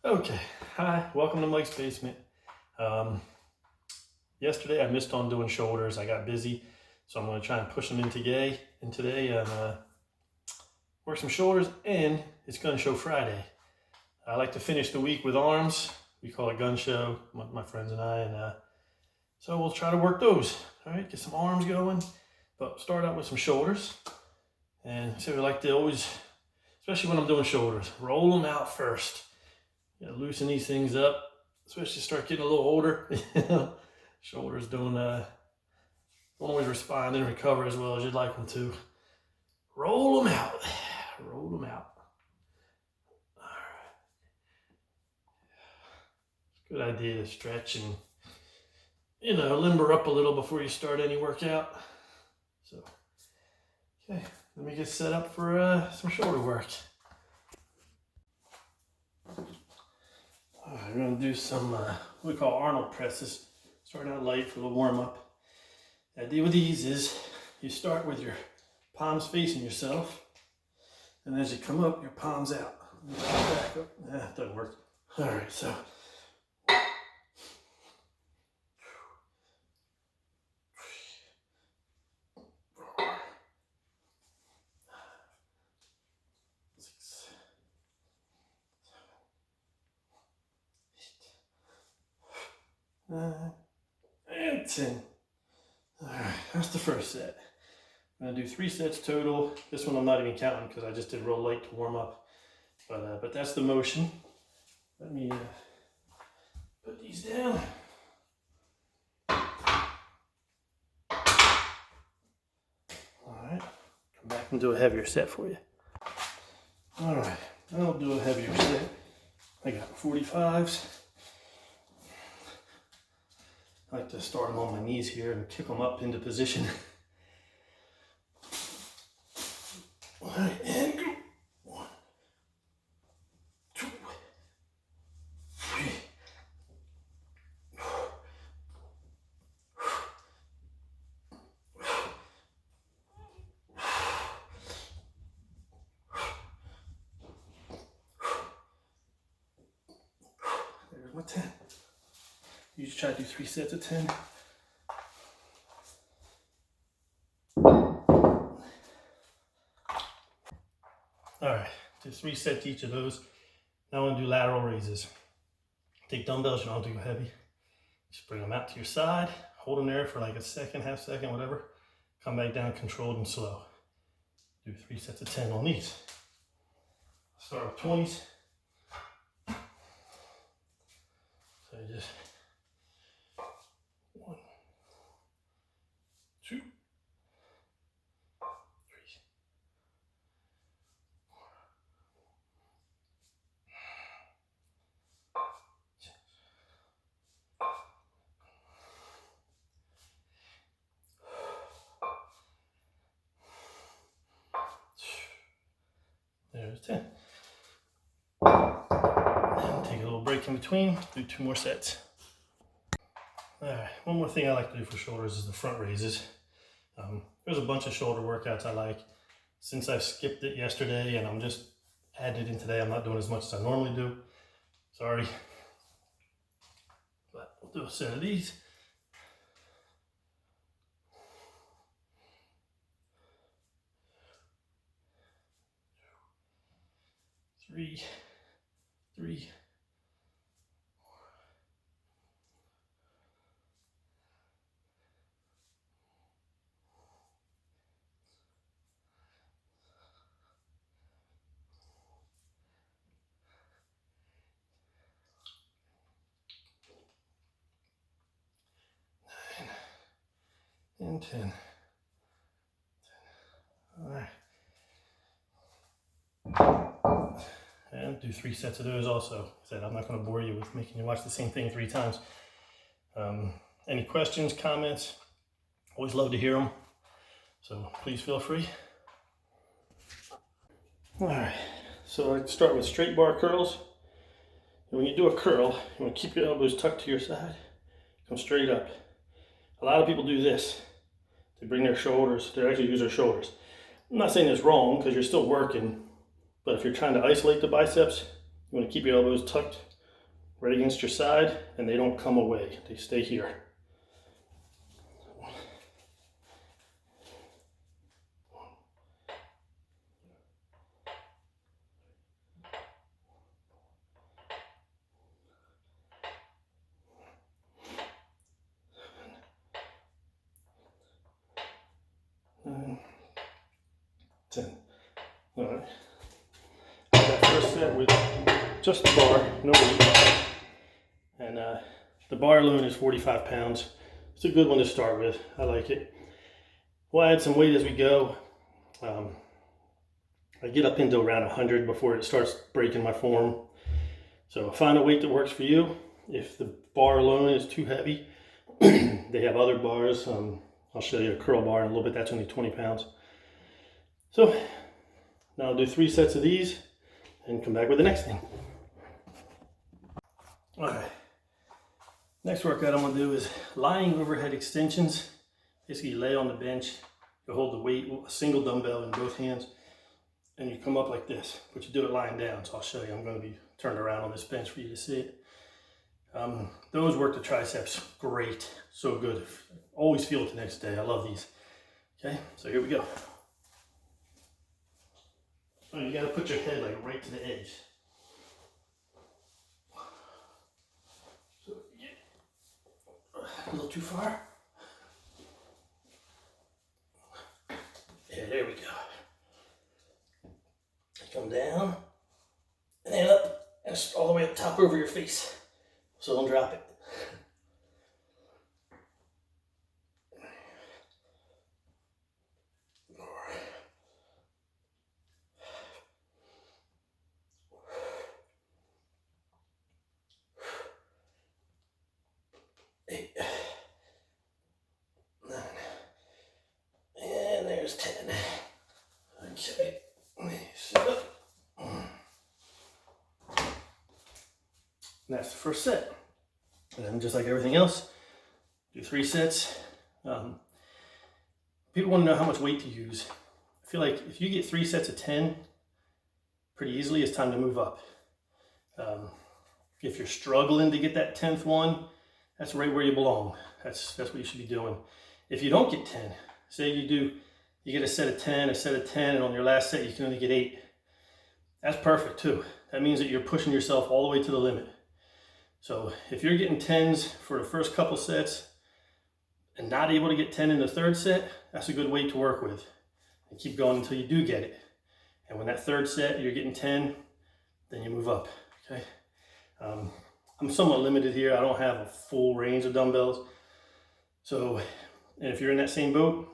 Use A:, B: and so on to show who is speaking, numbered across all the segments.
A: Okay, hi, welcome to Mike's Basement. Yesterday I missed on doing shoulders. I got busy, so I'm going to try and push them in today. And today I'm work some shoulders, and it's Gun Show Friday. I like to finish the week with arms. We call it Gun Show, my friends and I, and so we'll try to work those. All right, get some arms going, but start out with some shoulders. And so we like to always, especially when I'm doing shoulders, roll them out first. You know, loosen these things up, especially start getting a little older. Shoulders don't always respond and recover as well as you'd like them to. Roll them out. Roll them out. All right. It's a good idea to stretch and, limber up a little before you start any workout. So, okay, let me get set up for some shoulder work. We're going to do some what we call Arnold presses. Start out light for the warm-up. The idea with these is you start with your palms facing yourself, and as you come up, your palms out. Back up. It doesn't work. All right, so. 9, and 10. All right, that's the first set. I'm gonna do 3 sets total. This one I'm not even counting because I just did real light to warm up. But that's the motion. Let me put these down. All right, come back and do a heavier set for you. All right, I'll do a heavier set. I got 45s. I like to start them on my knees here and kick them up into position. All right, and go. 1, 2, 3. There's my 10. You just try to do 3 sets of 10. All right, do 3 sets each of those. Now I'm gonna do lateral raises. Take dumbbells, you don't have to go heavy. Just bring them out to your side, hold them there for like a second, half second, whatever. Come back down controlled and slow. Do 3 sets of 10 on these. Start with 20s. So you just 1, 2, 3, 4, 6. There's 10. And take a little break in between, do 2 more sets. All right, one more thing I like to do for shoulders is the front raises. There's a bunch of shoulder workouts I like. Since I skipped it yesterday and I'm just adding it in today, I'm not doing as much as I normally do. Sorry. But we'll do a set of these. Three, 9 and 10. All right. And do 3 sets of those also. I said I'm not going to bore you with making you watch the same thing 3 times. Any questions, comments? Always love to hear them. So please feel free. All right. So I start with straight bar curls. And when you do a curl, you want to keep your elbows tucked to your side. Come straight up. A lot of people do this. They bring their shoulders. They actually use their shoulders. I'm not saying it's wrong because you're still working. But if you're trying to isolate the biceps, you want to keep your elbows tucked right against your side, and they don't come away. They stay here. Nine, 10. All right. That first set with just the bar, no weight. And the bar alone is 45 pounds. It's a good one to start with. I like it. We'll add some weight as we go. I get up into around 100 before it starts breaking my form. So find a weight that works for you. If the bar alone is too heavy, they have other bars. I'll show you a curl bar in a little bit. That's only 20 pounds. So now I'll do 3 sets of these and come back with the next thing. All right. Next workout I'm gonna do is lying overhead extensions. Basically, you lay on the bench, you hold the weight, a single dumbbell in both hands, and you come up like this, but you do it lying down. So I'll show you. I'm gonna be turned around on this bench for you to see it. Those work the triceps great, so good. Always feel it the next day. I love these. Okay, so here we go. Oh, you gotta put your head like right to the edge. So yeah, a little too far. Yeah, there we go. Come down and then up and all the way up top over your face. So don't drop it. And there's 10. Okay, sit up. And that's the first set. And then just like everything else, do 3 sets. People want to know how much weight to use. I feel like if you get 3 sets of 10 pretty easily, it's time to move up. If you're struggling to get that 10th one, that's right where you belong. That's what you should be doing. If you don't get 10, say you get a set of 10, and on your last set you can only get 8. That's perfect too. That means that you're pushing yourself all the way to the limit. So if you're getting 10s for the first couple sets and not able to get 10 in the 3rd set, that's a good weight to work with. And keep going until you do get it. And when that 3rd set you're getting 10, then you move up, okay? I'm somewhat limited here. I don't have a full range of dumbbells. So, and if you're in that same boat,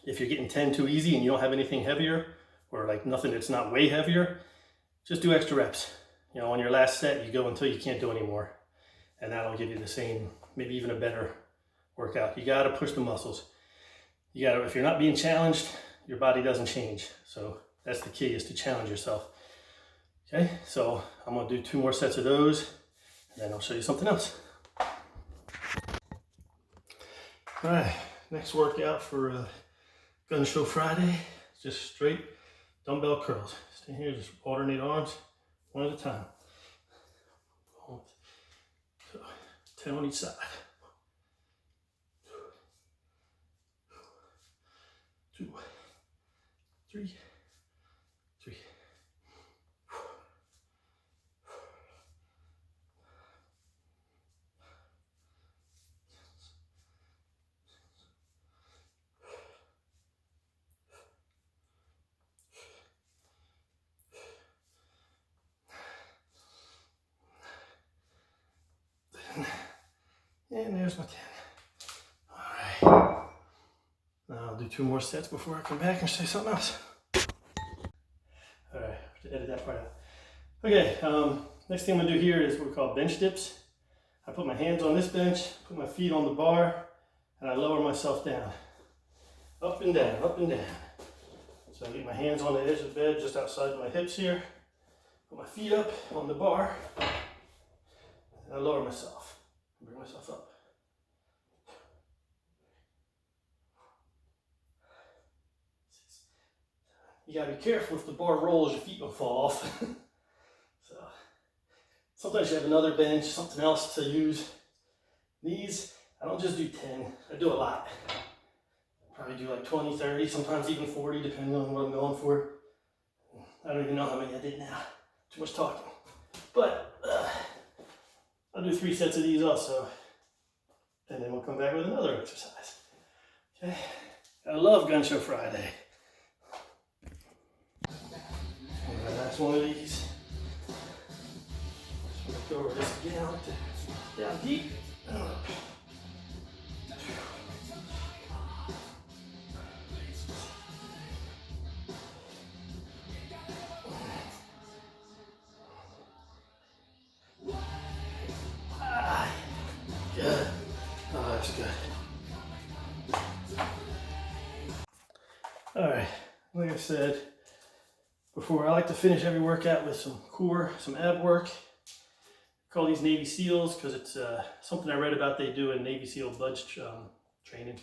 A: if you're getting 10 too easy and you don't have anything heavier, or like nothing that's not way heavier, just do extra reps. You know, on your last set, you go until you can't do anymore. And that'll give you the same, maybe even a better workout. You gotta push the muscles. If you're not being challenged, your body doesn't change. So that's the key, is to challenge yourself. Okay, so I'm gonna do 2 more sets of those, and then I'll show you something else. All right, next workout for Gun Show Friday, just straight dumbbell curls. Stay here, just alternate arms, one at a time. So 10 on each side. 2, 3, 3. And there's my 10. All right. Now I'll do 2 more sets before I come back and show you something else. All right, I have to edit that part out. Okay, next thing I'm gonna do here is what we call bench dips. I put my hands on this bench, put my feet on the bar, and I lower myself down. Up and down, up and down. So I get my hands on the edge of the bed, just outside my hips here. Put my feet up on the bar, and I lower myself. Bring myself up. You gotta be careful if the bar rolls, your feet will fall off. So sometimes you have another bench, something else to use. These, I don't just do 10, I do a lot. Probably do like 20, 30, sometimes even 40, depending on what I'm going for. I don't even know how many I did now. Too much talking. But I'll do 3 sets of these also. And then we'll come back with another exercise. Okay. I love Gun Show Friday. Last one of these. Just go over this again. Down deep. Good. Oh, that's good. All right, like I said before, I like to finish every workout with some core, some ab work. I call these Navy SEALs because it's something I read about they do in Navy SEAL budge training.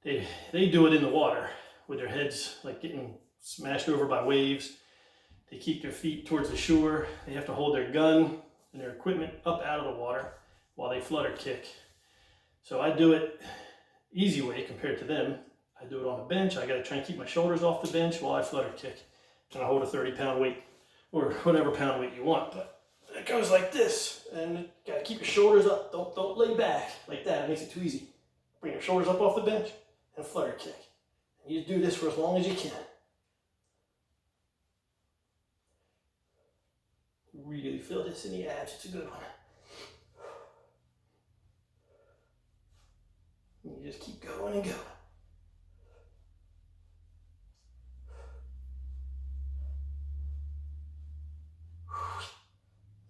A: They do it in the water with their heads like getting smashed over by waves. They keep their feet towards the shore. They have to hold their gun and their equipment up out of the water while they flutter kick. So I do it easy way compared to them. I do it on a bench. I gotta try and keep my shoulders off the bench while I flutter kick. And I hold a 30-pound weight or whatever pound weight you want, but it goes like this. And you gotta keep your shoulders up. Don't lay back like that. It makes it too easy. Bring your shoulders up off the bench and flutter kick. And you do this for as long as you can. Really feel this in the abs. It's a good one. You just keep going and going.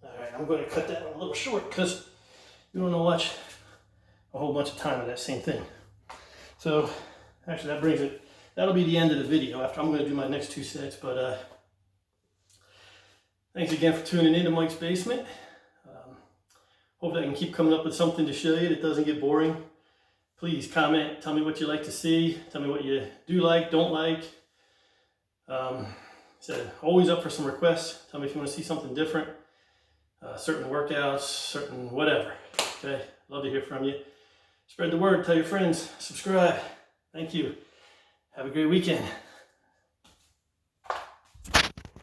A: All right, I'm going to cut that one a little short because you don't want to watch a whole bunch of time of that same thing. So actually that brings it, that'll be the end of the video after I'm going to do my next 2 sets. But thanks again for tuning in to Mike's Basement. Hope I can keep coming up with something to show you that doesn't get boring. Please comment, tell me what you like to see, tell me what you do like, don't like. So always up for some requests. Tell me if you want to see something different, certain workouts, certain whatever. Okay, love to hear from you. Spread the word, tell your friends, subscribe. Thank you. Have a great weekend.